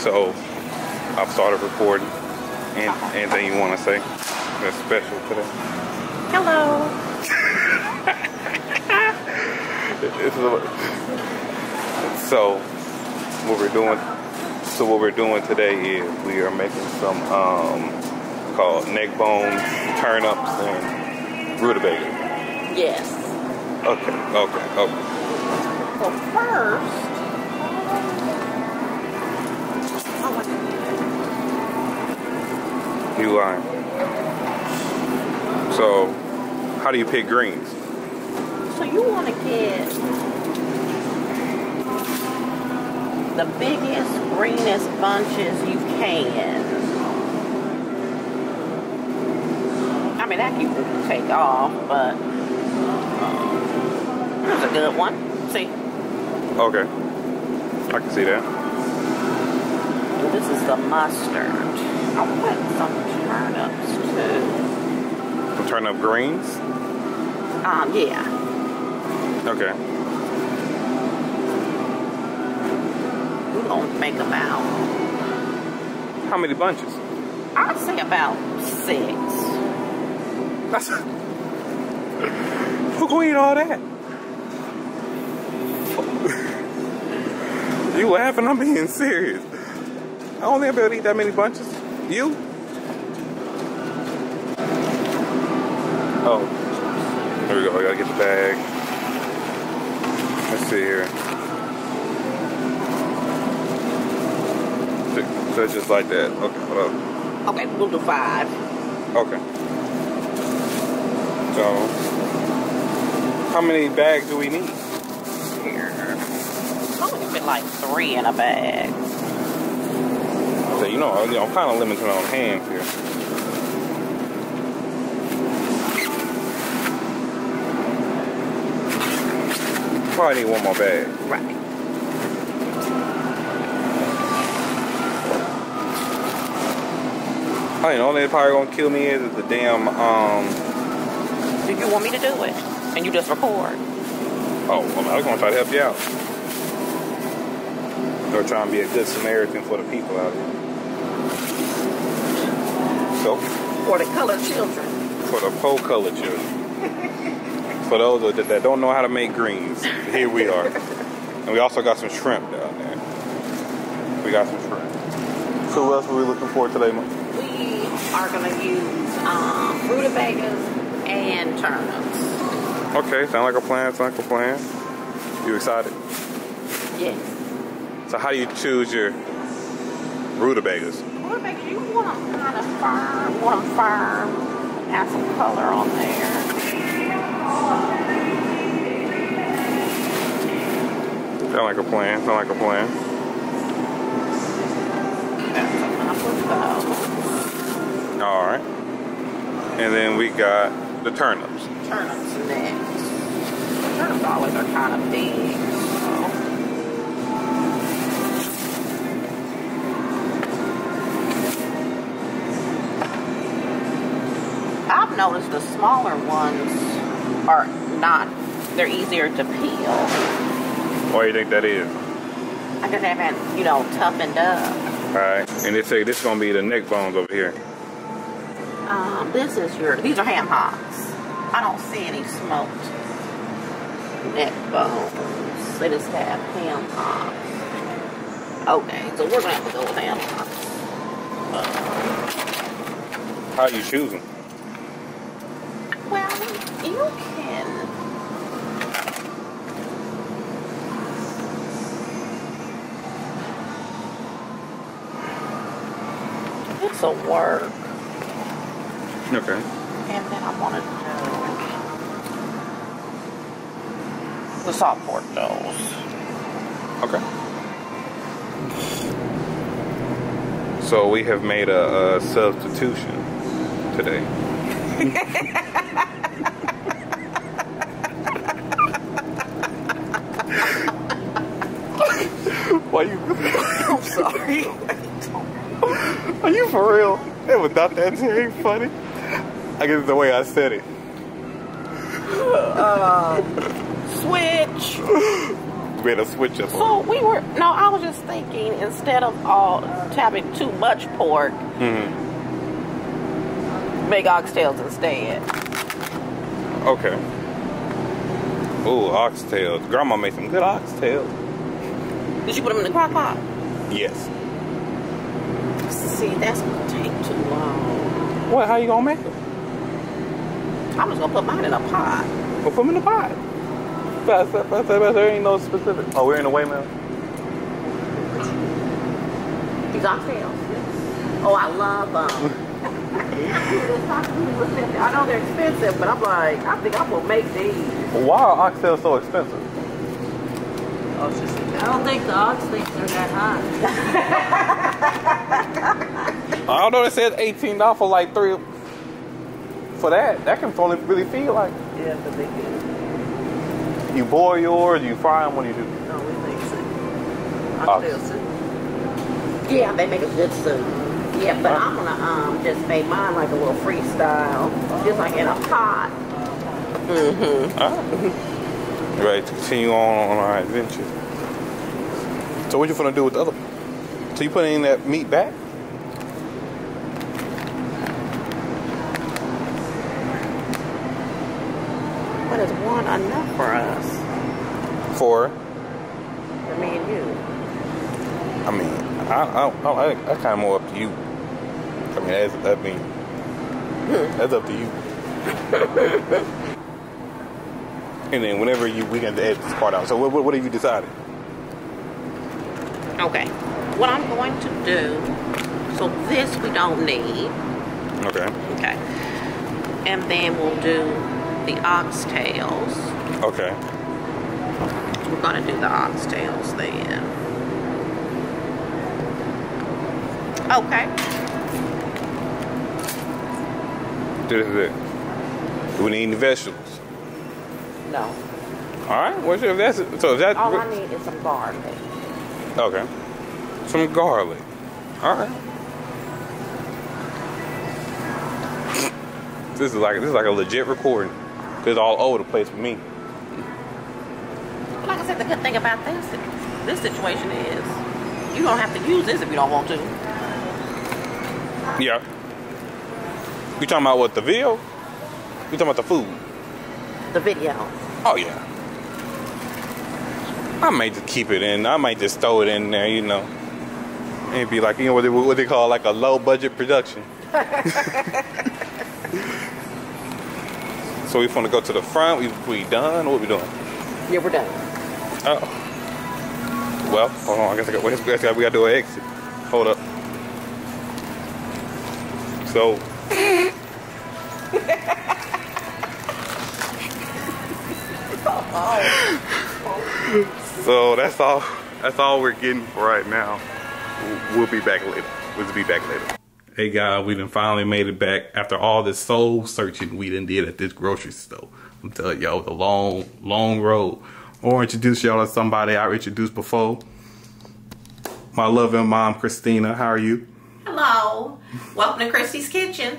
So I've started recording. Anything you want to say that's special today? Hello. So what we're doing today is we are making some called neck bones, turnips, and rutabaga. Yes. Okay. So first, You lying. So how do you pick greens? so you want to get the biggest, greenest bunches you can. I mean, that you can take off, but here's a good one. See? Okay. I can see that. And this is the mustard. I'll put some turnips too. Some turnip greens? Yeah. Okay. We're going to make about, How many bunches? I'd say about 6. That's who gonna eat all that? You laughing? I'm being serious. I don't think I'll be able to eat that many bunches. You? Oh. There we go. I gotta get the bag. Let's see here. So it's just like that. Okay, hold up. Okay, we'll do 5. Okay. So, how many bags do we need? Here. I'm gonna fit like 3 in a bag. So, I'm kind of limited on hands here. Probably need one more bag. Right. I mean, the only thing probably gonna kill me is the damn, Do you want me to do it? And you just record? Oh, well, I was gonna try to help you out. Or trying to be a good Samaritan for the people out here. So? For the colored children. For the poor colored children. For those that don't know how to make greens, here we are. And we also got some shrimp down there. We got some shrimp. So what else were we looking for today, Mom? We are going to use rutabagas and turnips. Okay, sound like a plan, You excited? Yes. So how do you choose your rutabagas? Rutabagas, you want them kind of firm. Add some color on there. Sound like a plan. That's enough with those. All right. And then we got the turnips. Turnips next. Turnips always are kind of big. I've noticed the smaller ones are they're easier to peel. Why do you think that is? I guess they haven't, toughened up. Alright, and they say this is gonna be the neck bones over here. These are ham hocks. I don't see any smoked neck bones. They just have ham hocks. Okay, so we're gonna have to go with ham hocks. How are you choosing? Well, you can. This'll work. Okay. And then I want to do the salt pork doughs. Okay. So we have made a substitution today. Why you? I'm sorry. Are you for real? It was not that very funny. I guess the way I said it. Switch. made a switch up. So we were, no, I was just thinking instead of having too much pork, make oxtails instead. Okay. Ooh, oxtails. Grandma made some good oxtails. Did you put them in the crock pot? Yes. See, that's gonna take too long. What? How you gonna make them? I'm just gonna put mine in a pot. Well, put them in the pot. There ain't no specific. Oh, we're in the weigh mill? These oxtails. Oh, I love them. I know they're expensive, but I'm like, I think I'm gonna make these. Why are oxtails so expensive? Oh, it's just, I don't think the oxtails are that high. I don't know. It says $18 for like 3. For that can only really feel like. yeah, but they do. You boil yours, you fry them. What do you do? No, we make soup. Oxtail soup. Yeah, they make a good soup. Yeah, but I'm gonna just make mine like a little freestyle, just like in a pot. Ready to continue on our adventure. So what you gonna do with the other? So you putting that meat back? But is one enough for us? For me and you. I mean, I kind of more up to you. I mean, that's up to you. And then whenever we can edit this part out. So what have you decided? Okay. What I'm going to do, so this we don't need. Okay. Okay. And then we'll do the oxtails. Okay. We're going to do the oxtails then. Okay. This is it. Do we need any vegetables? No. All right. What's your vegetables? So is that all I need is some garlic. Okay. Some garlic. All right. This is like a legit recording. Cause it's all over the place for me. Like I said, the good thing about this situation is you don't have to use this if you don't want to. Yeah. You talking about what, the video? You talking about the food? The video. Oh yeah. I might just keep it in. I might just throw it in there, you know. It'd be like, you know what they call like a low budget production. So we want to go to the front. We done? What we doing? Yeah, we're done. Oh. Well, hold on. I guess we gotta do an exit. Hold up. So. So that's all we're getting for right now. We'll be back later. Hey guys, we done finally made it back after all this soul searching we done did at this grocery store. I'm telling y'all, it was a long road. Or introduce y'all to somebody I introduced before. My loving mom, Christina. How are you? Hello. Welcome to Christy's Kitchen.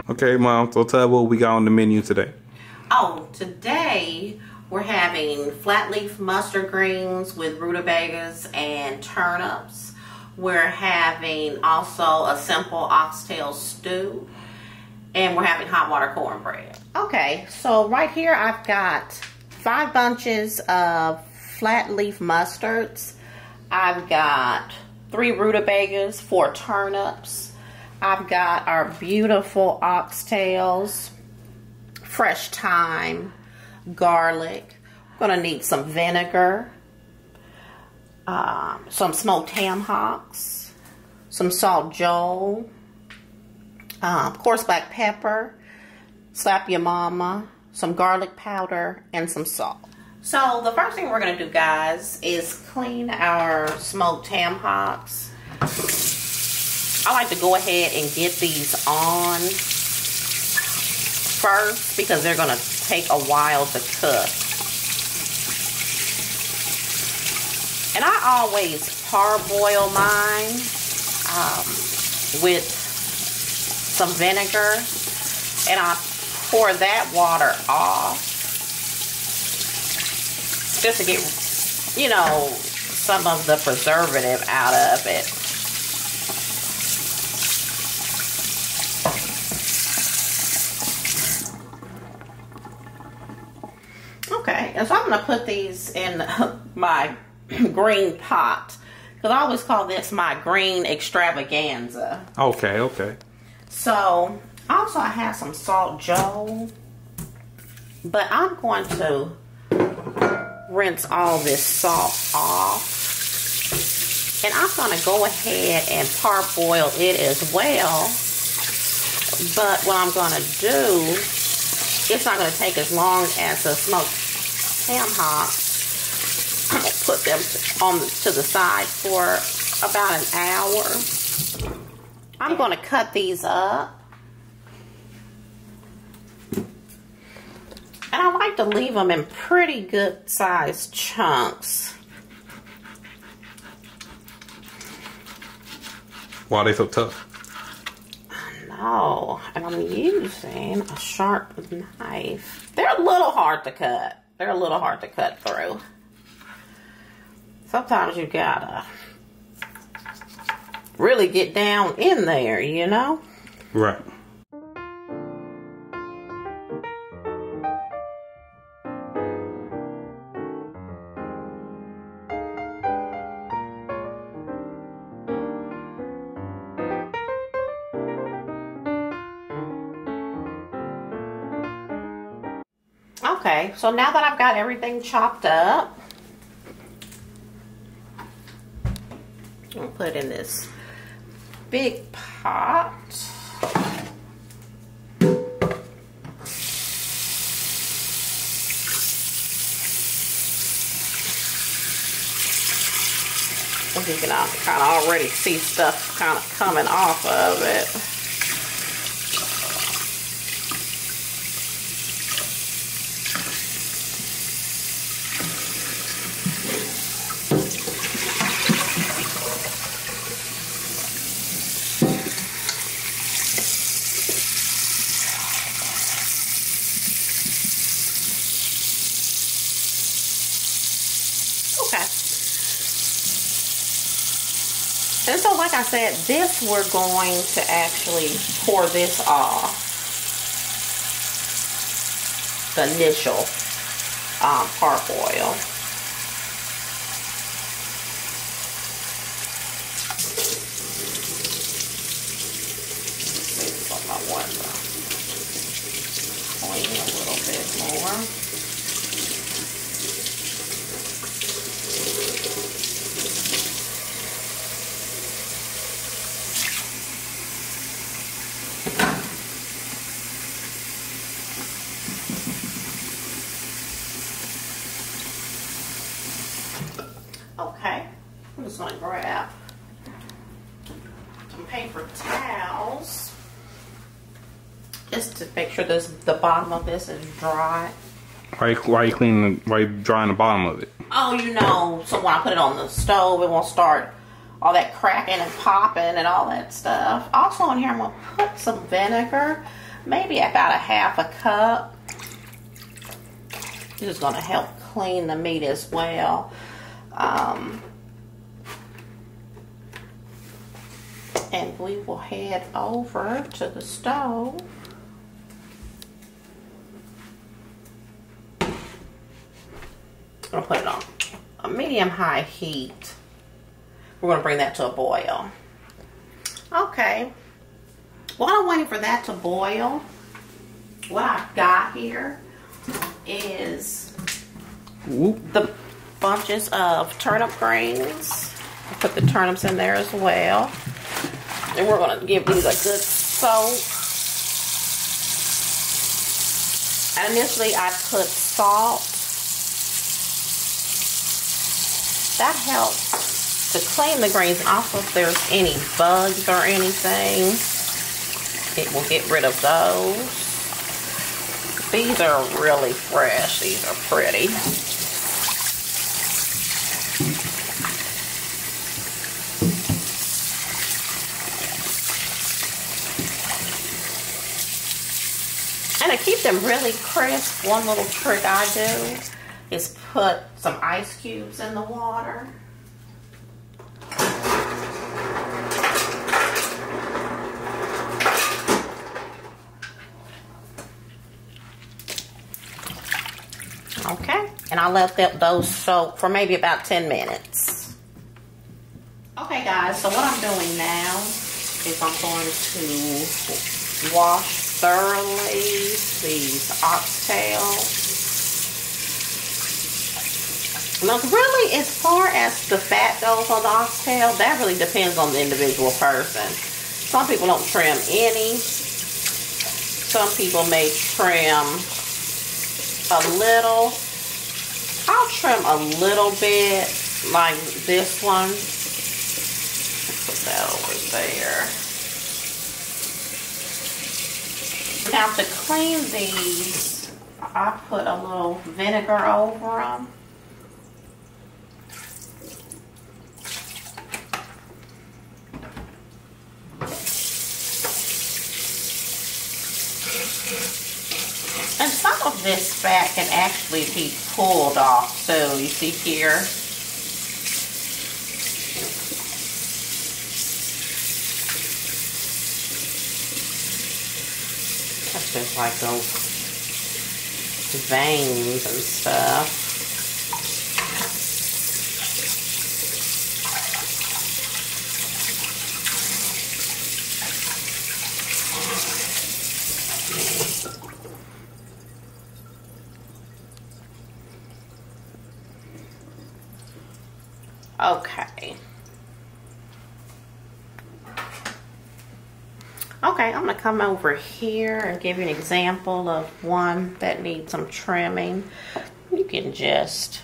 Okay, Mom, so tell what we got on the menu today. Oh, today we're having flat leaf mustard greens with rutabagas and turnips. We're having also a simple oxtail stew. And we're having hot water cornbread. Okay, so right here I've got 5 bunches of flat leaf mustards. I've got 3 rutabagas, 4 turnips. I've got our beautiful oxtails, fresh thyme, garlic. I'm gonna need some vinegar, some smoked ham hocks, some salt Joel, of course black pepper, slap your mama, some garlic powder, and some salt. So the first thing we're going to do, guys, is clean our smoked ham hocks. I like to go ahead and get these on first because they're going to take a while to cook. And I always parboil mine with some vinegar, and I pour that water off just to get, you know, some of the preservative out of it. Okay, and so I'm going to put these in my green pot, because I always call this my green extravaganza. Okay, okay. So, also I have some salt Joe, but I'm going to rinse all this salt off, and I'm going to go ahead and parboil it as well. But what I'm going to do, it's not going to take as long as the smoked ham hocks. I'm going to put them to the side for about an hour. I'm going to cut these up. And I like to leave them in pretty good sized chunks. Why are they so tough? I know. And I'm using a sharp knife. They're a little hard to cut. They're a little hard to cut through. Sometimes you gotta really get down in there, you know? Right. Okay, so now that I've got everything chopped up, I'll put in this big pot. You can kind of already see stuff kind of coming off of it. And so, like I said, this we're going to actually pour this off. The initial parboil. Maybe something I want to clean a little bit more. Okay, I'm just going to grab some paper towels just to make sure the bottom of this is dry. Why are you cleaning? Why are you drying the bottom of it? Oh, you know, so when I put it on the stove, it won't start all that cracking and popping and all that stuff. Also in here, I'm going to put some vinegar, maybe about a half a cup. This is going to help clean the meat as well. And we will head over to the stove. I'm going to put it on a medium-high heat. We're going to bring that to a boil. Okay. While I'm waiting for that to boil, what I've got here is the bunches of turnip greens. I'll put the turnips in there as well. And we're going to give these a good soak. And initially I put salt. That helps to clean the greens. And also if there's any bugs or anything, it will get rid of those. These are really fresh. These are pretty. And to keep them really crisp, one little trick I do is put some ice cubes in the water. Okay, and I let those soak for maybe about 10 minutes. Okay guys, so what I'm doing now is I'm going to wash thoroughly these oxtails. Now really, as far as the fat goes on the oxtail, that really depends on the individual person. Some people don't trim any. Some people may trim a little. I'll trim a little bit, like this one. Put that over there. Now to clean these, I put a little vinegar over them. And some of this fat can actually be pulled off. So you see here, that's just like those veins and stuff. Okay. Okay, I'm going to come over here and give you an example of one that needs some trimming. You can just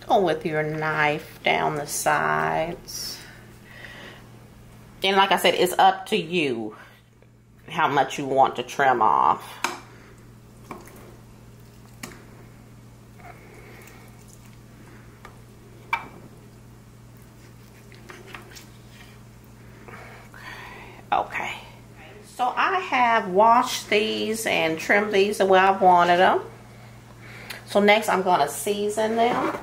go with your knife down the sides. And like I said, it's up to you how much you want to trim off. Okay, so I have washed these and trimmed these the way I wanted them. So next I'm going to season them.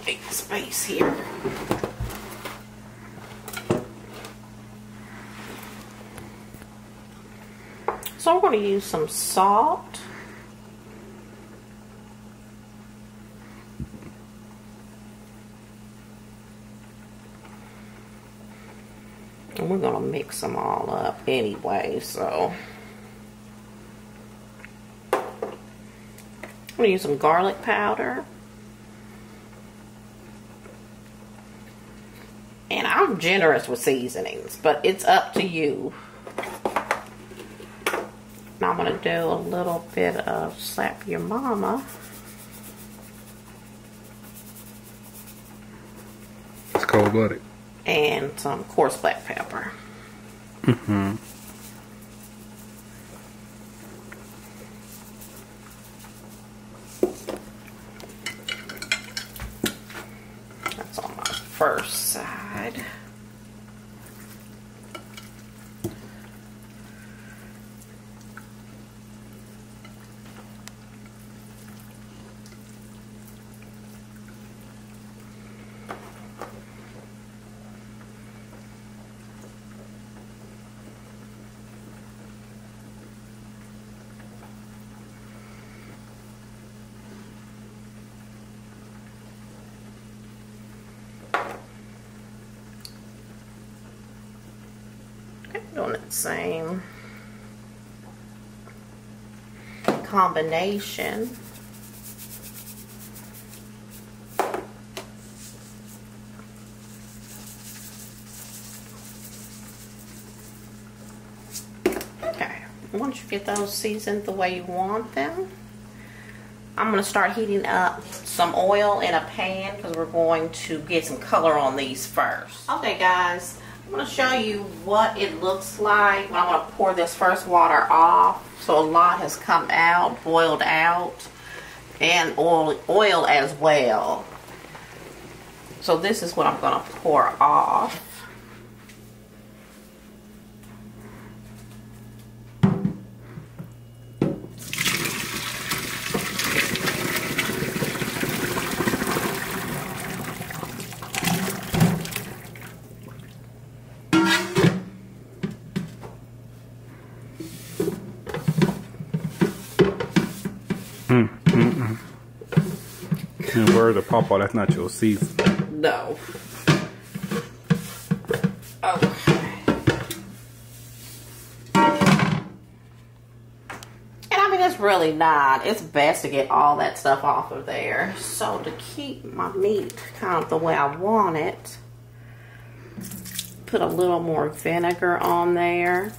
Big space here. So we're going to use some salt. And we're going to mix them all up anyway, so. I'm going to use some garlic powder. And I'm generous with seasonings, but it's up to you. Now I'm going to do a little bit of Slap Your Mama. It's cold-blooded. And some coarse black pepper. Mm-hmm. That's on my first side. Doing that same combination. once you get those seasoned the way you want them, I'm going to start heating up some oil in a pan because we're going to get some color on these first. Okay guys, I'm going to show you what it looks like when I'm going to pour this first water off. So a lot has come out, boiled out, and oil as well. So this is what I'm going to pour off. And word of Papa, that's not your season. No. Okay. And I mean, it's really not. It's best to get all that stuff off of there. So to keep my meat kind of the way I want it, put a little more vinegar on there.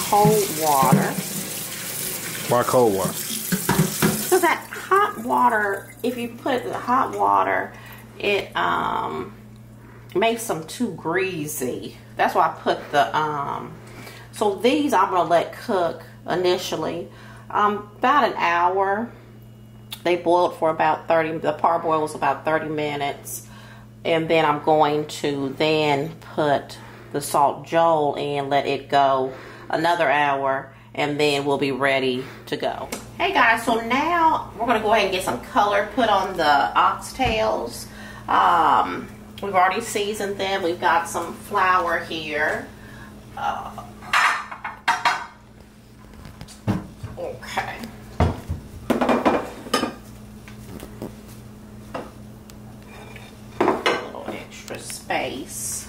Cold water. Why cold water? Because that hot water, if you put the hot water, it makes them too greasy. That's why I put the so these I'm gonna let cook initially about an hour. They boiled for about 30. The parboils about 30 minutes, and then I'm going to then put the salt Joel in, let it go another hour, and then we'll be ready to go. Hey guys, so now we're gonna go ahead and get some color put on the oxtails. We've already seasoned them. We've got some flour here. Okay. A little extra space.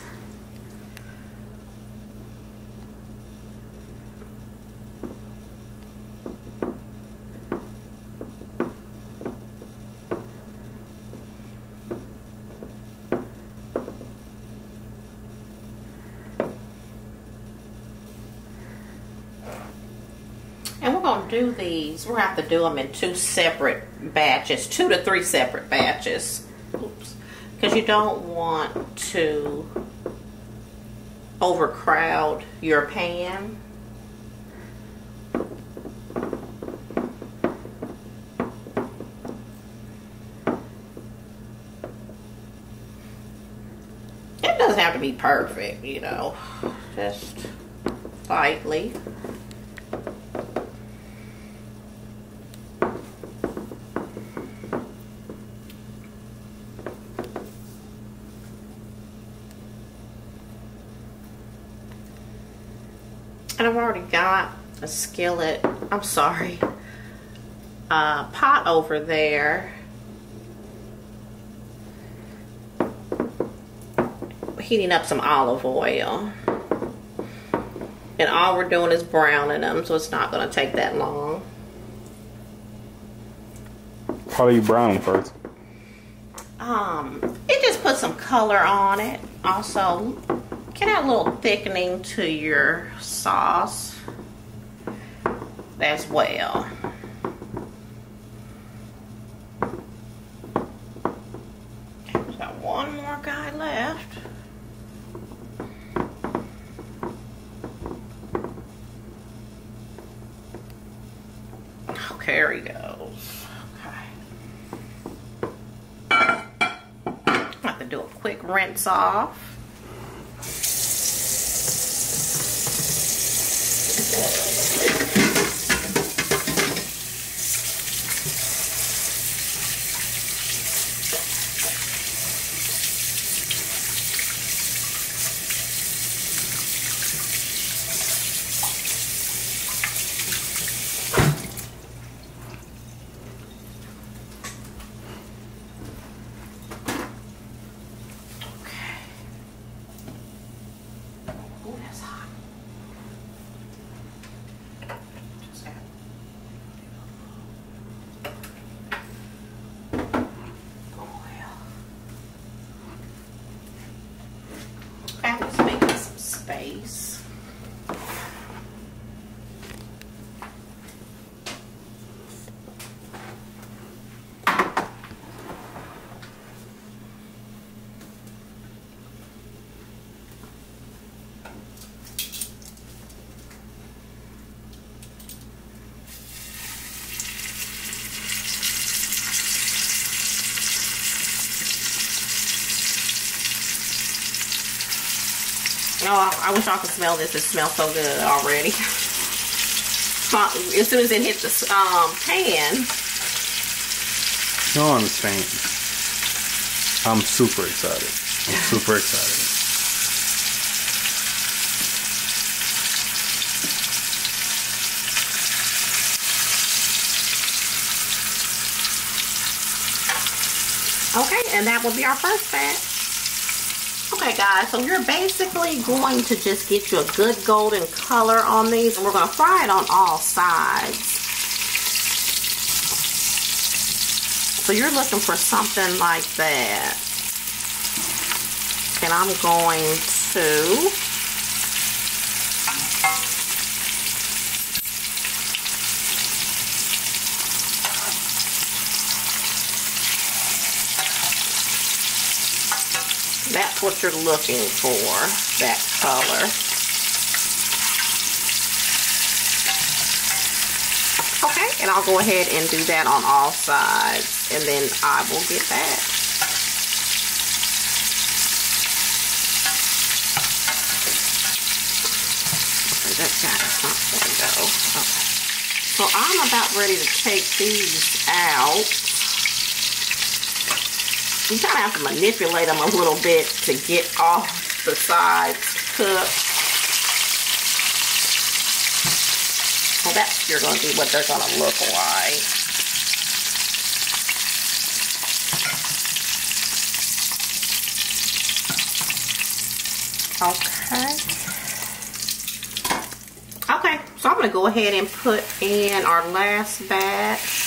And we're going to do these, we're going to have to do them in 2 separate batches, 2 to 3 separate batches. Oops. Because you don't want to overcrowd your pan. It doesn't have to be perfect, you know, just slightly. And I've already got a skillet, I'm sorry, pot over there. Heating up some olive oil. And all we're doing is browning them, so it's not going to take that long. How do you brown them first? It just puts some color on it. Also, can add a little thickening to your sauce as well. Got one more guy left. Okay, there he goes. Okay. I have to do a quick rinse off. space. Oh, I wish I could smell this. It smells so good already. As soon as it hit the pan. You don't understand. I'm super excited. I'm super excited. Okay, and that will be our first batch. Okay guys, so you're basically going to just get you a good golden color on these, and we're going to fry it on all sides. So you're looking for something like that. And I'm going to that's what you're looking for, that color. Okay, and I'll go ahead and do that on all sides, and then I will get back. Okay, that guy's not going to go. Okay. So I'm about ready to take these out. You kind of have to manipulate them a little bit to get all the sides cooked. Well, that's going to be what they're going to look like. Okay. Okay, so I'm going to go ahead and put in our last batch.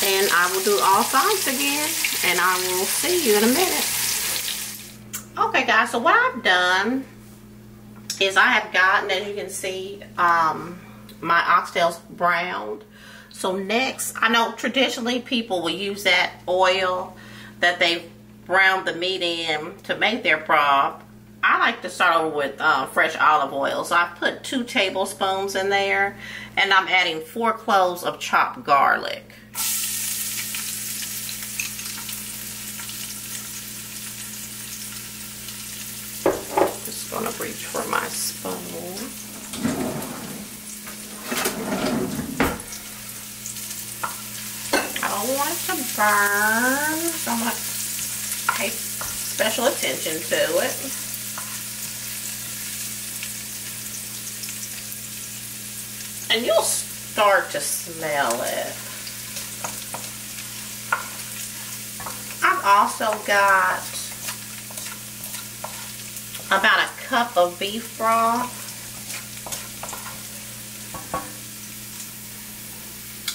And I will do all sides again, and I will see you in a minute. Okay guys, so what I've done is I have gotten, as you can see, my oxtails browned. So next, I know traditionally people will use that oil that they've browned the meat in to make their broth. I like to start over with fresh olive oil. So I put 2 tablespoons in there, and I'm adding 4 cloves of chopped garlic. Just gonna reach for my spoon. I don't want it to burn, so I'm gonna pay special attention to it. And you'll start to smell it. I've also got about a cup of beef broth.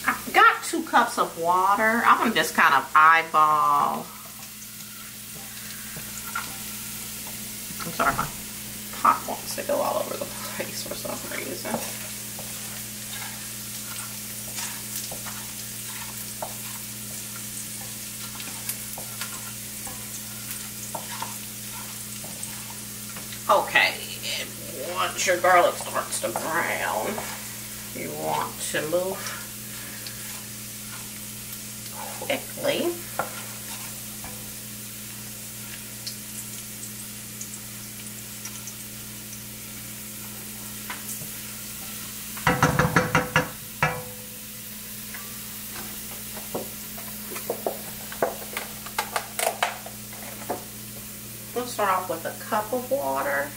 I've got 2 cups of water. I'm gonna just kind of eyeball. I'm sorry, my pot wants to go all over the place for some reason. Okay, and once your garlic starts to brown, you want to move quickly. We'll start off with a cup of water.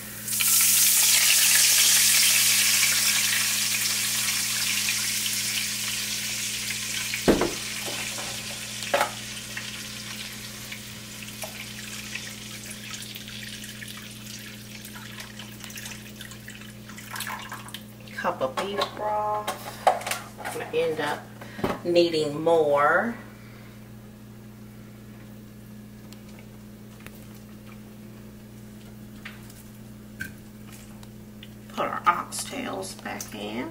cup of beef broth. I'm going to end up needing more. Put our oxtails back in.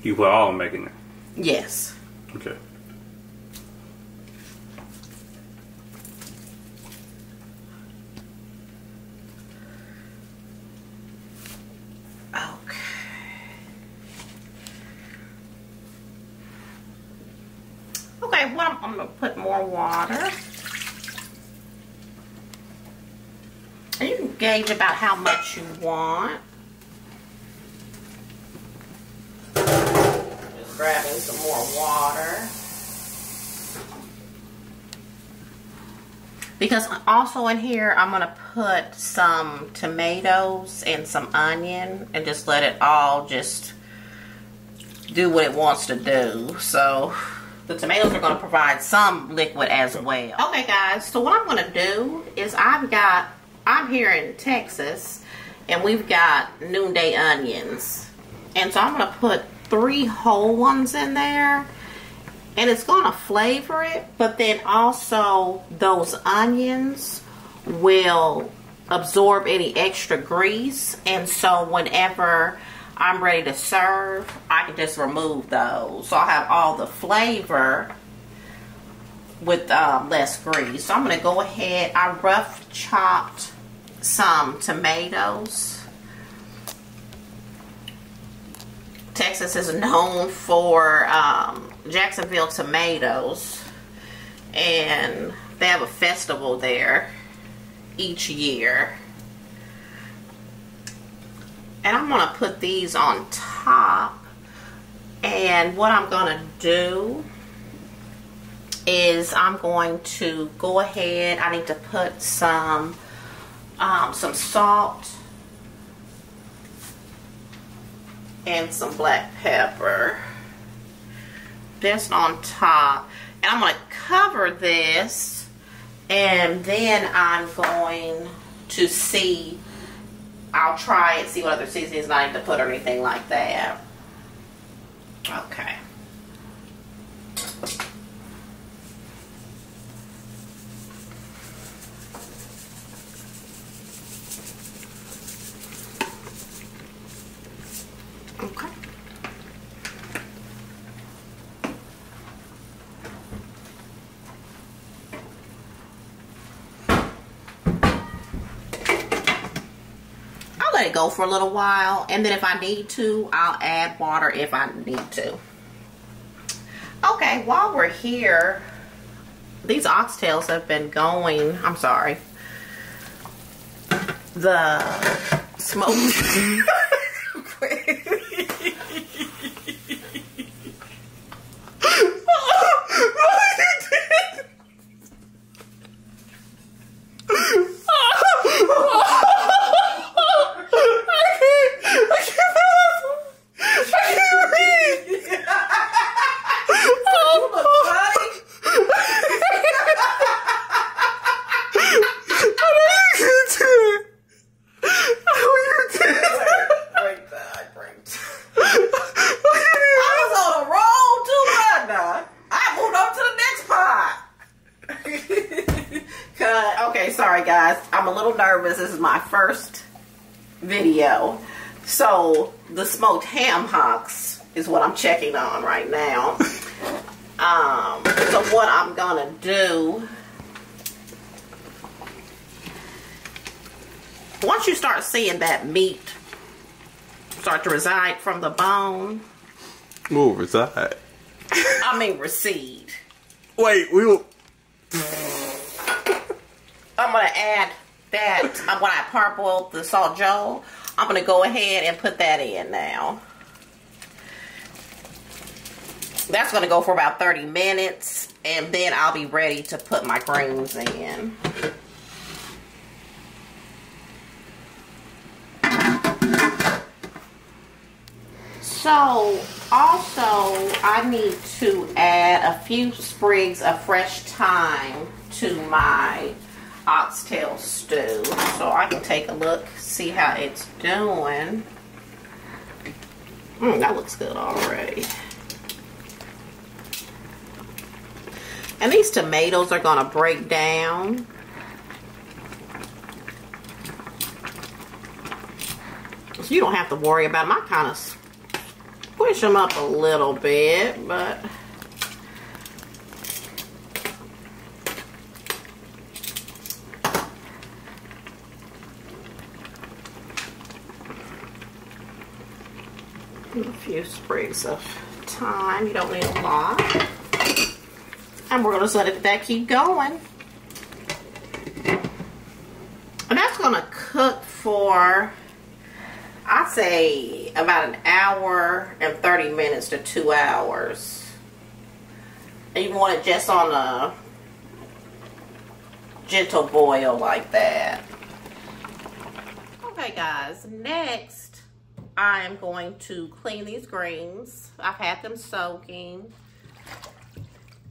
You put all making it? Yes. Okay. Okay, well, I'm going to put more water. And you can gauge about how much you want. Just grabbing some more water. Because also in here, I'm going to put some tomatoes and some onion and just let it all just do what it wants to do. So the tomatoes are going to provide some liquid as well. Okay, guys, so what I'm going to do is I'm here in Texas, and we've got noonday onions. And so I'm going to put 3 whole ones in there, and it's going to flavor it, but then also those onions will absorb any extra grease, and so whenever I'm ready to serve, I can just remove those. So I'll have all the flavor with less grease. So I'm going to go ahead. I rough chopped some tomatoes. Texas is known for Jacksonville tomatoes, and they have a festival there each year. And I'm going to put these on top, and what I'm going to do is I'm going to go ahead. I need to put some salt and some black pepper just on top, and I'm going to cover this, and then I'm going to see, I'll try and see what other seasonings I need to put or anything like that. Okay. Okay. I'll let it go for a little while, and then if I need to, I'll add water if I need to. Okay, while we're here, these oxtails have been going, I'm sorry, the smoked sorry guys, I'm a little nervous. This is my first video. So the smoked ham hocks is what I'm checking on right now. So what I'm gonna do, once you start seeing that meat start to reside from the bone. Ooh, reside. I mean recede. Wait, we will. I'm going to add that, when I parboiled the salt joe, I'm going to go ahead and put that in now. That's going to go for about 30 minutes, and then I'll be ready to put my greens in. So, also, I need to add a few sprigs of fresh thyme to my oxtail stew. So I can take a look, see how it's doing. That looks good already. And these tomatoes are gonna break down. So you don't have to worry about them. I kind of push them up a little bit, but a few sprigs of thyme. You don't need a lot. And we're going to let that keep going. And that's going to cook for, I'd say, about an hour and 30 minutes to 2 hours. And you want it just on a gentle boil like that. Okay, guys. Next, I am going to clean these greens. I've had them soaking.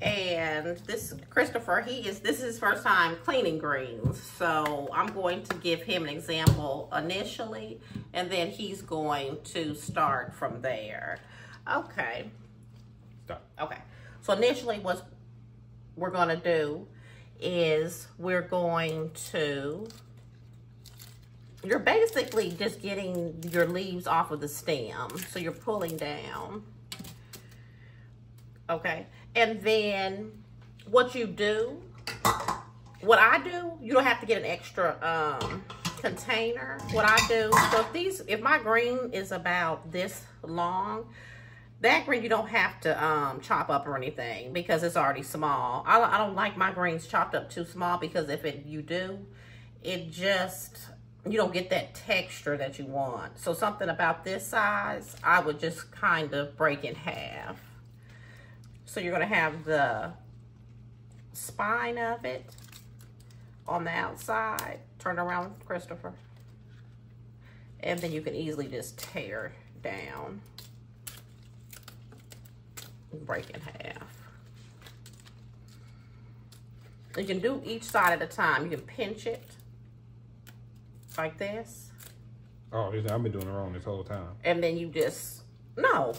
And this Christopher, this is his first time cleaning greens. So I'm going to give him an example initially, and then he's going to start from there. Okay. Stop. Okay. So initially what we're gonna do is you're basically just getting your leaves off of the stem. So you're pulling down. Okay. And then what I do, you don't have to get an extra container. What I do, so if my green is about this long, that green you don't have to chop up or anything because it's already small. I don't like my greens chopped up too small because if you do, you don't get that texture that you want. So something about this size, I would just kind of break in half. So you're going to have the spine of it on the outside. Turn around, Christopher. And then you can easily just tear down. Break in half. You can do each side at a time. You can pinch it like this. Oh, I've been doing it wrong this whole time. And then you just, no,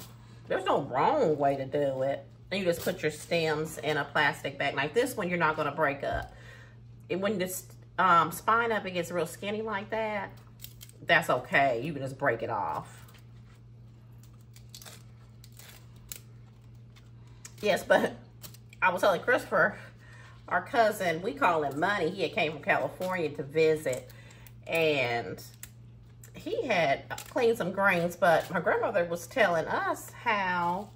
there's no wrong way to do it. And you just put your stems in a plastic bag. Like this one, you're not going to break up. And when this spine up, it gets real skinny like that, that's okay. You can just break it off. Yes, but I was telling Christopher, our cousin, we call him Money. He had came from California to visit. And he had cleaned some greens. But my grandmother was telling us how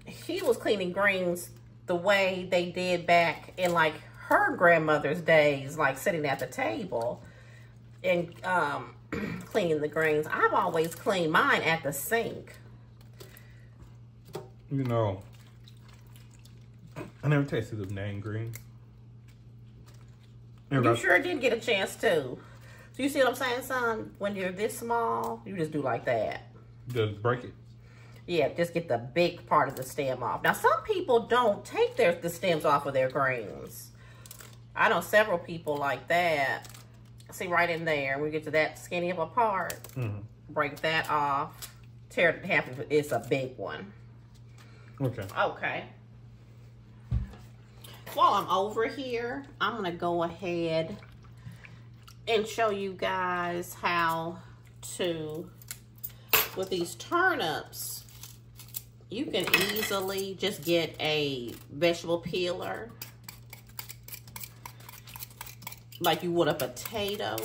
he was cleaning greens the way they did back in like her grandmother's days, like sitting at the table and cleaning the greens. I've always cleaned mine at the sink. You know, I never tasted the name green. You sure did get a chance to. So you see what I'm saying, son? When you're this small, you just do like that. Just break it. Yeah, just get the big part of the stem off. Now, some people don't take the stems off of their greens. I know several people like that. See, right in there, we get to that skinny of a part, break that off, tear it in half. It's a big one. Okay. Okay. While I'm over here, I'm going to go ahead and show you guys how to, with these turnips, you can easily just get a vegetable peeler like you would a potato.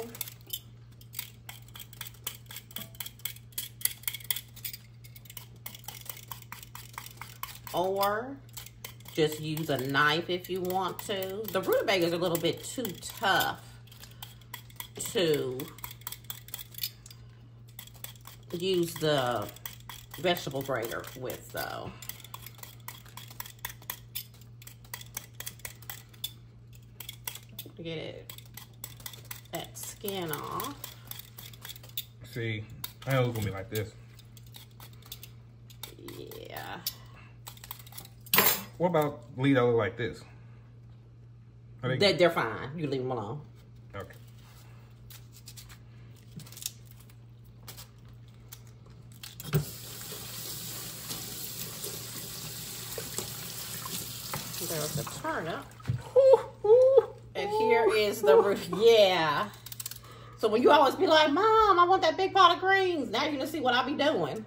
Or just use a knife if you want to. The rutabagas are a little bit too tough to use the vegetable grater with, though. Get that skin off. See, I know it's gonna be like this. Yeah. What about leave it like this? They're fine. You leave them alone. Okay. There's the turnip. And here is the root. Yeah. So when you always be like, Mom, I want that big pot of greens. Now you're going to see what I be doing.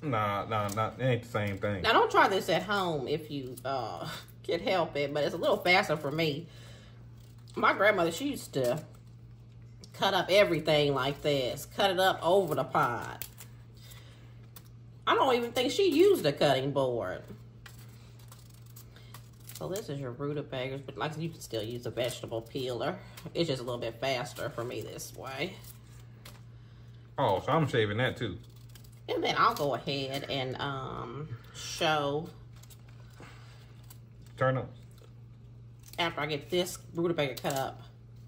Nah, it ain't the same thing. Now, don't try this at home if you can help it, but it's a little faster for me. My grandmother, she used to cut up everything like this. Cut it up over the pot. I don't even think she used a cutting board. So this is your rutabagas, but like you can still use a vegetable peeler. It's just a little bit faster for me this way. Oh, so I'm shaving that too. And then I'll go ahead and show. Turnips. After I get this rutabaga cut up,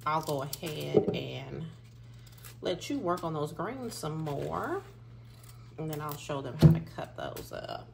I'll go ahead and let you work on those greens some more. And then I'll show them how to cut those up.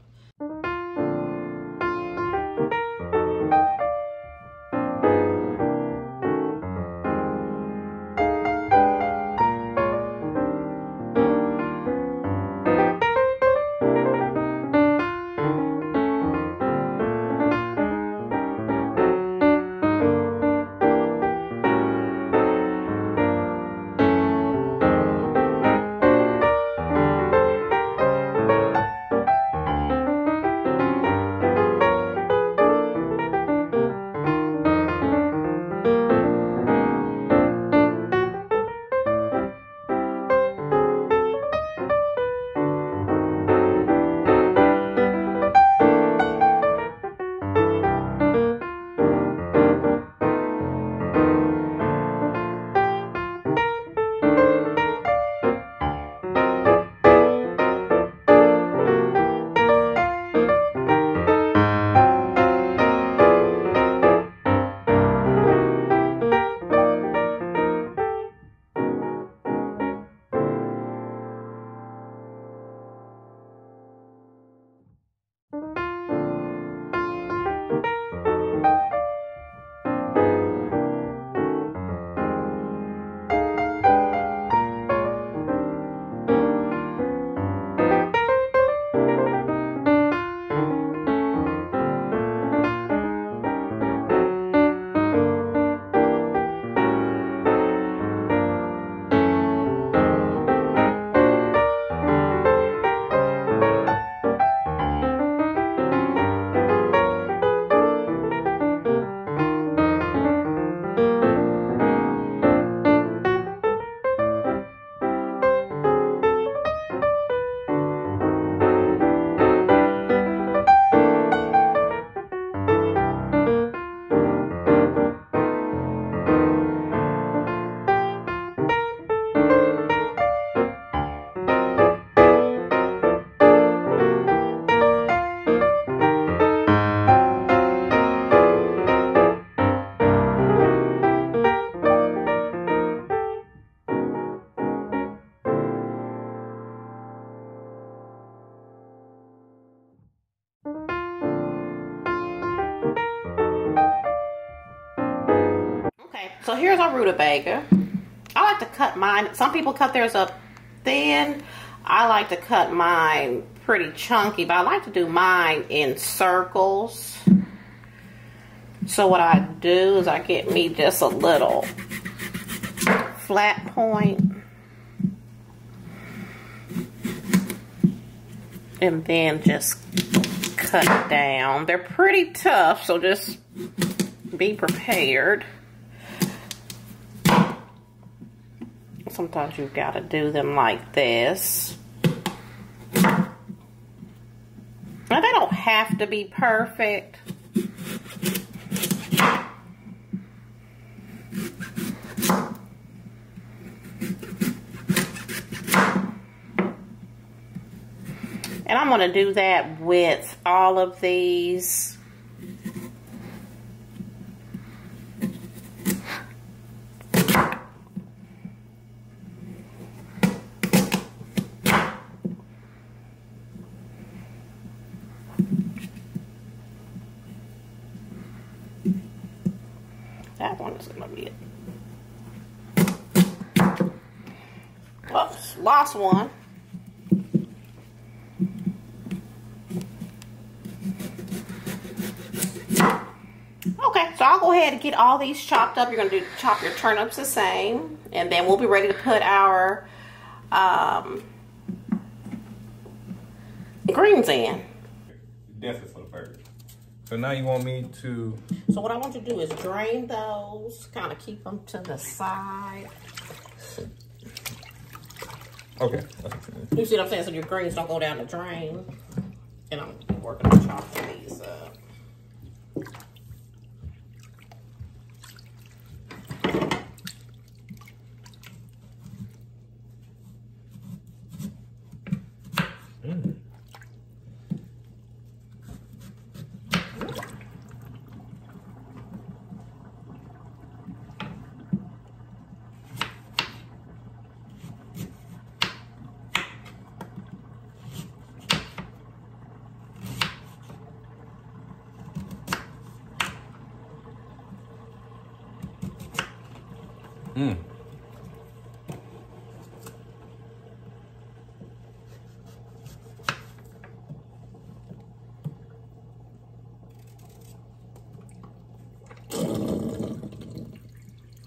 So here's our rutabaga. I like to cut mine. Some people cut theirs up thin. I like to cut mine pretty chunky, but I like to do mine in circles. So what I do is I get me just a little flat point. And then just cut it down. They're pretty tough, so just be prepared. Sometimes you've got to do them like this. Now, they don't have to be perfect. And I'm going to do that with all of these. one's gonna be it. Oops, lost one. Okay, so I'll go ahead and get all these chopped up. You're gonna chop your turnips the same, and then we'll be ready to put our greens in. Definitely for the burger. So now you want me to... So what I want you to do is drain those, kind of keep them to the side. Okay. You see what I'm saying? So your greens don't go down the drain. And I'm working on chopping these up.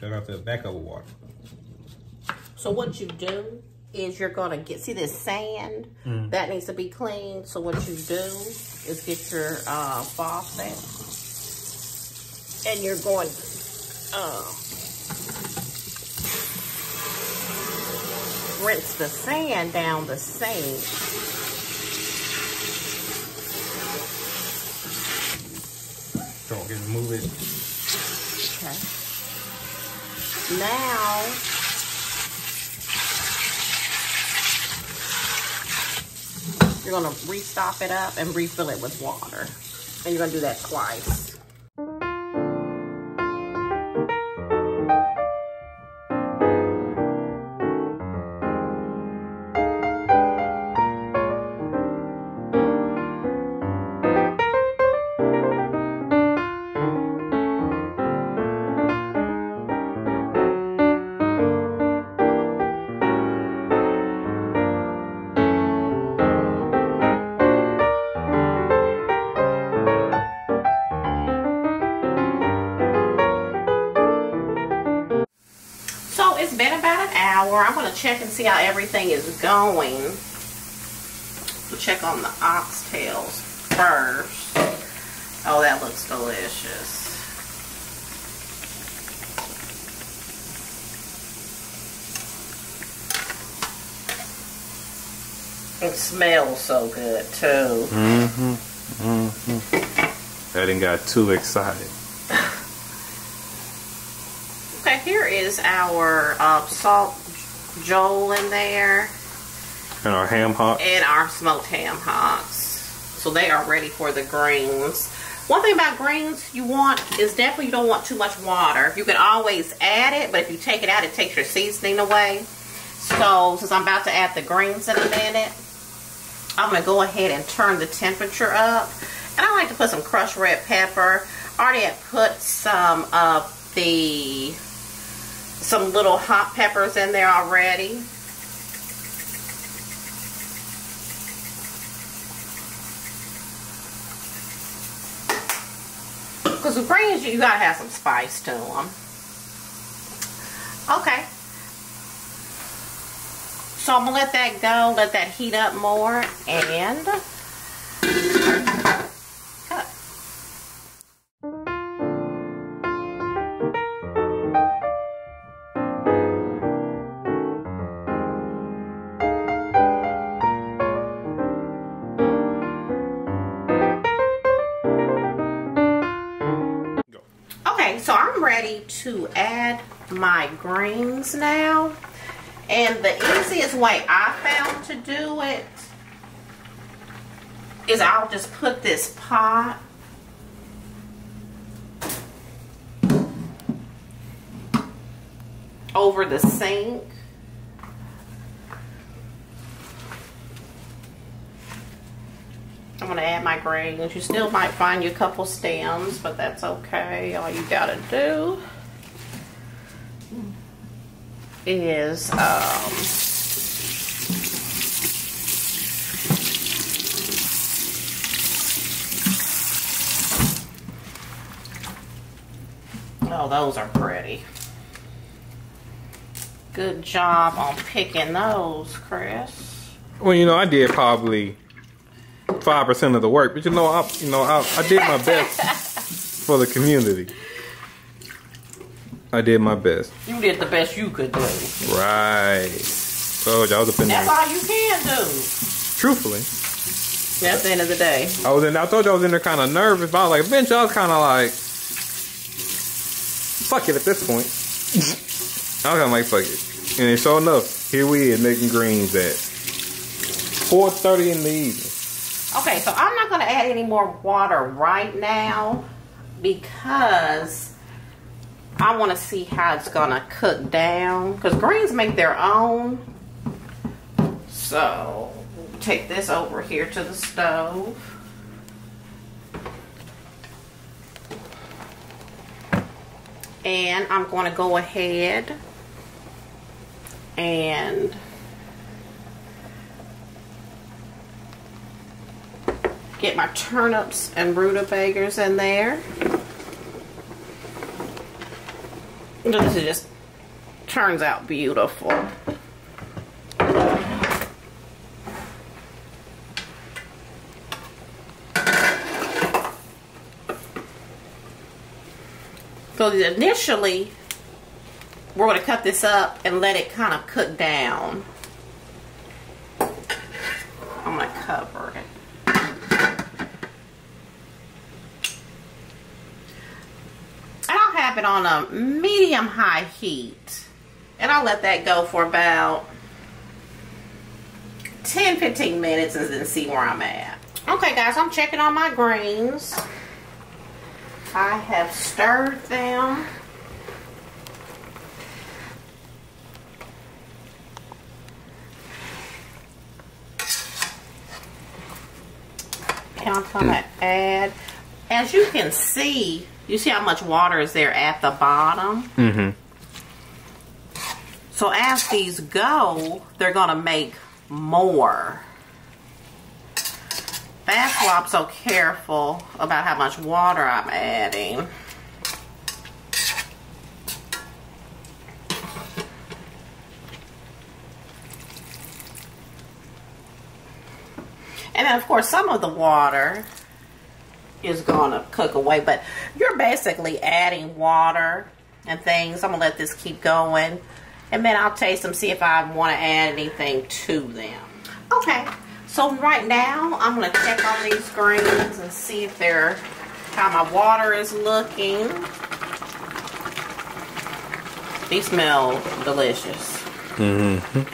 Take out the back of the water. So what you do is you're gonna see this sand that needs to be cleaned. So what you do is get your faucet, and you're going to rinse the sand down the sink. Don't get move it. Okay. Now, you're gonna restop it up and refill it with water. And you're gonna do that twice. It's been about an hour. I'm going to check and see how everything is going. We'll check on the oxtails first. Oh, that looks delicious. It smells so good too. I didn't got too excited. Okay, here is our salt Joel in there. And our ham hocks. And our smoked ham hocks. So they are ready for the greens. One thing about greens you want is definitely you don't want too much water. You can always add it, but if you take it out, it takes your seasoning away. So since I'm about to add the greens in a minute, I'm going to go ahead and turn the temperature up. And I like to put some crushed red pepper. I already had put some of some little hot peppers in there already. Because the greens, you gotta have some spice to them. Okay. So I'm gonna let that go, let that heat up more, and cut. Okay, so I'm ready to add my greens now. And the easiest way I found to do it is I'll just put this pot over the sink. I'm going to add my greens. You still might find you a couple stems, but that's okay. All you got to do is oh, those are pretty. Good job on picking those, Chris. Well, you know, I did probably 5% of the work, but you know, I did my best for the community. I did my best. You did the best you could do. Right. So I was up in there. That's all you can do. Truthfully. That's the end of the day. I told you I was in there kind of nervous, but I was like, eventually I was kind of like, fuck it at this point. I was kind of like, fuck it. And then sure enough, here we is making greens at 4:30 in the evening. Okay, so I'm not going to add any more water right now because I want to see how it's going to cook down. Because greens make their own. So, take this over here to the stove. And I'm going to go ahead and get my turnips and rutabagas in there. This just turns out beautiful. So initially, we're going to cut this up and let it kind of cook down. I'm going to cover it. And I'll have it on a medium-high heat. And I'll let that go for about 10-15 minutes and then see where I'm at. Okay, guys, I'm checking on my greens. I have stirred them. And I'm gonna add, as you can see, you see how much water is there at the bottom? Mm-hmm. So as these go, they're gonna make more. That's why I'm so careful about how much water I'm adding. And then, of course, some of the water is going to cook away, but you're basically adding water and things. I'm going to let this keep going, and then I'll taste them, see if I want to add anything to them. Okay. So right now, I'm going to check on these greens and see if they're, how my water is looking. These smell delicious. Mm-hmm.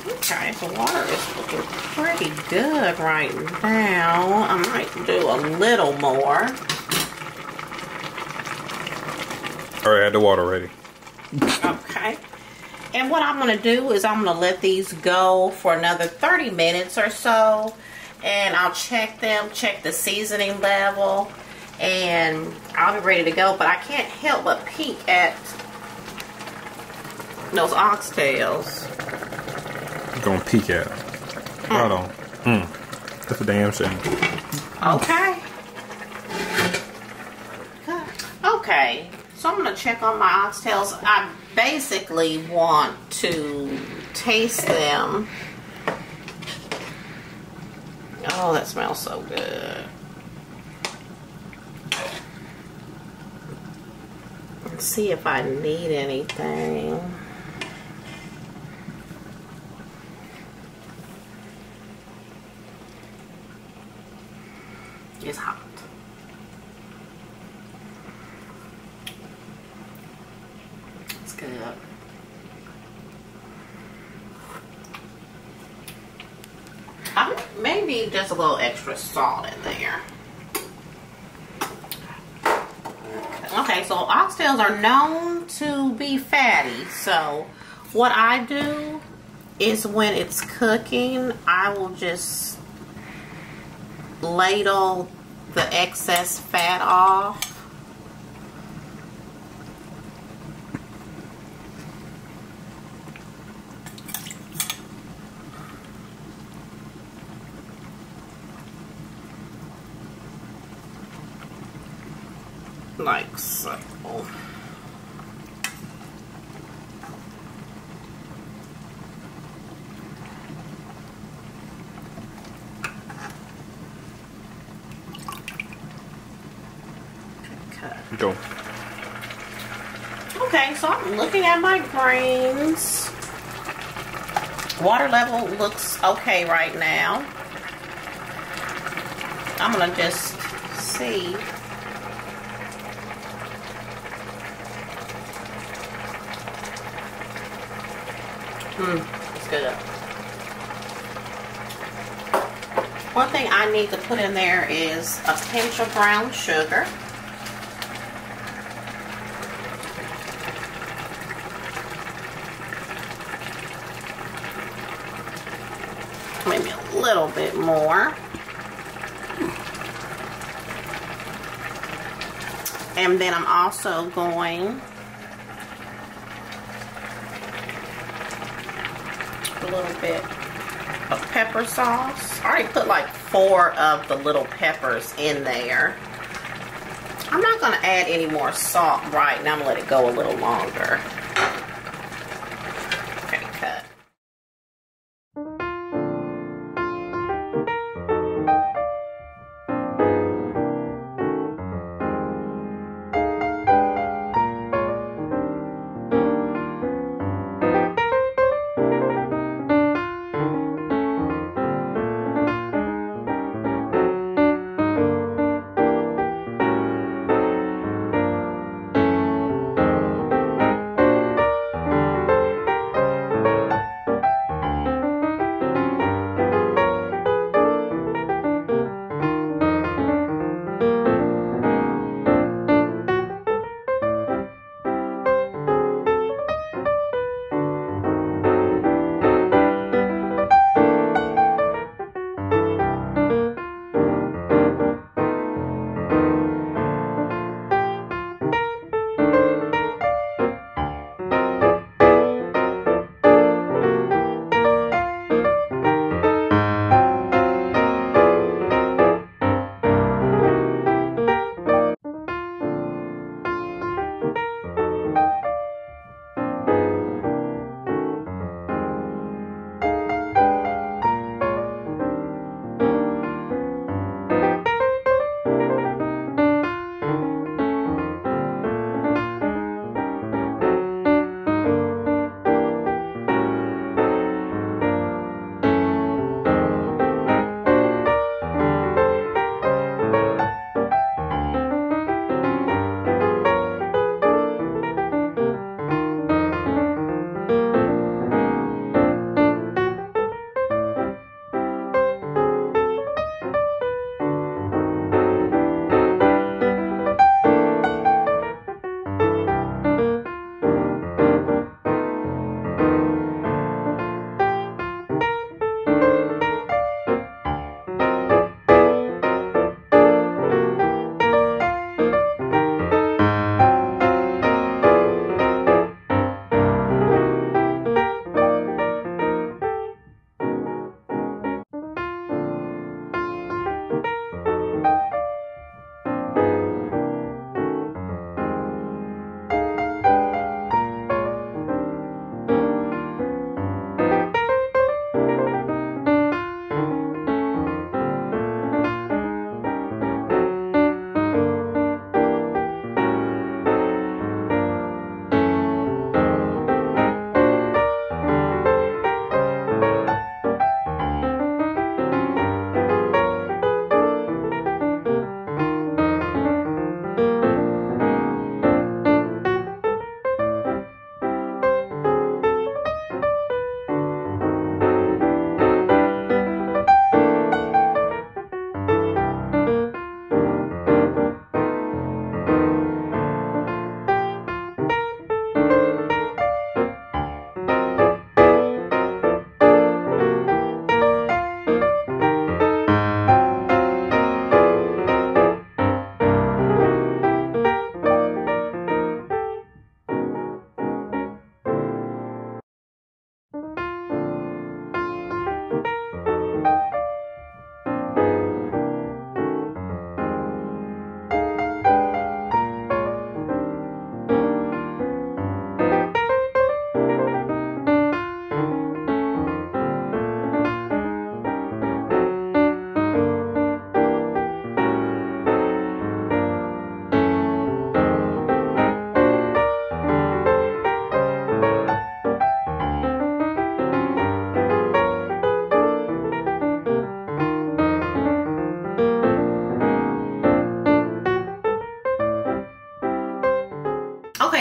Okay, the water is looking pretty good right now. I might do a little more. Alright, I had the water ready. Okay. And what I'm going to do is I'm going to let these go for another 30 minutes or so. And I'll check them, check the seasoning level. And I'll be ready to go. But I can't help but peek at those oxtails. You're going to peek at them. Hold on. That's a damn shame. Okay. Okay. So I'm going to check on my oxtails. I basically want to taste them. Oh, that smells so good. Let's see if I need anything. It's hot. It's good. Maybe just a little extra salt in there. Okay, so oxtails are known to be fatty. So what I do is when it's cooking, I will just ladle the excess fat off. like so. Go. Okay, so I'm looking at my greens. Water level looks okay right now. I'm gonna just see. It's good. One thing I need to put in there is a pinch of brown sugar. Maybe a little bit more. And then I'm also going a little bit of pepper sauce. I already put like 4 of the little peppers in there. I'm not going to add any more salt right now. I'm going to let it go a little longer. Okay, cut.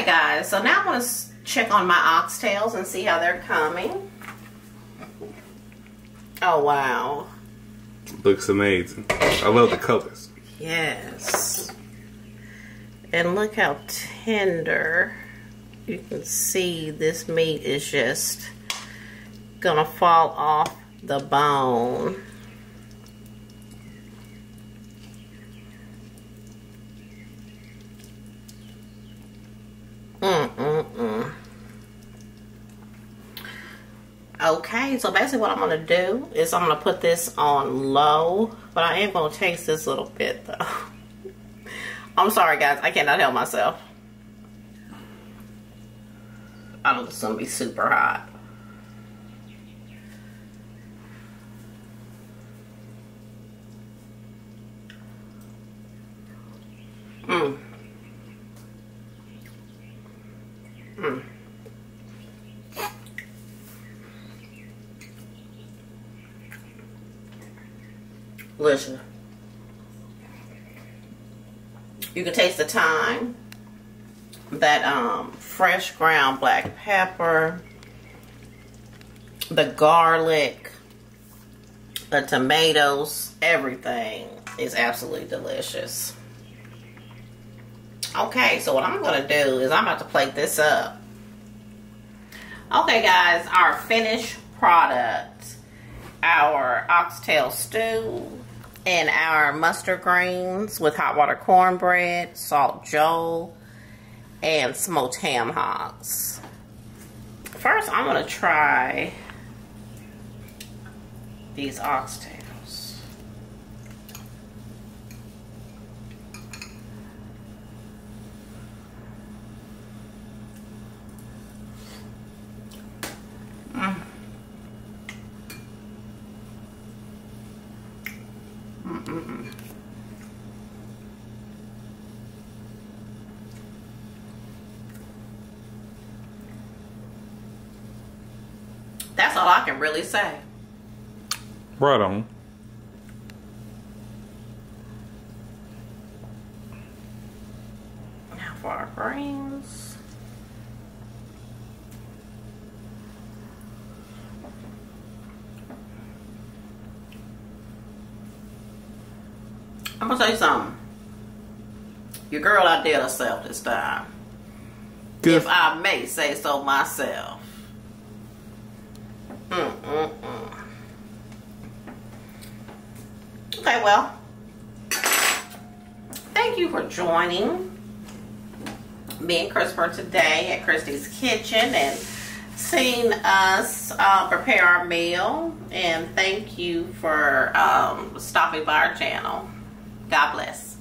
Okay, guys, so now I'm going to check on my oxtails and see how they're coming. Oh, wow. Looks amazing. I love the colors. Yes. And look how tender. You can see this meat is just gonna fall off the bone. Okay, so basically what I'm gonna do is I'm gonna put this on low, but I am gonna taste this little bit though. I'm sorry guys, I cannot help myself. I know this is gonna be super hot. Listen, you can taste the thyme, that fresh ground black pepper, the garlic, the tomatoes, everything is absolutely delicious. Okay, so what I'm gonna do is I'm about to plate this up. Okay guys, our finished product, our oxtail stew and our mustard greens with hot water cornbread, salt joel, and smoked ham hocks. First, I'm gonna try these oxtails. That's all I can really say. Right on. Now for our greens. I'm gonna tell you something. Your girl outdid herself this time. Good. If I may say so myself. Okay, well, thank you for joining me and Christopher today at Christy's Kitchen and seeing us prepare our meal. And thank you for stopping by our channel. God bless.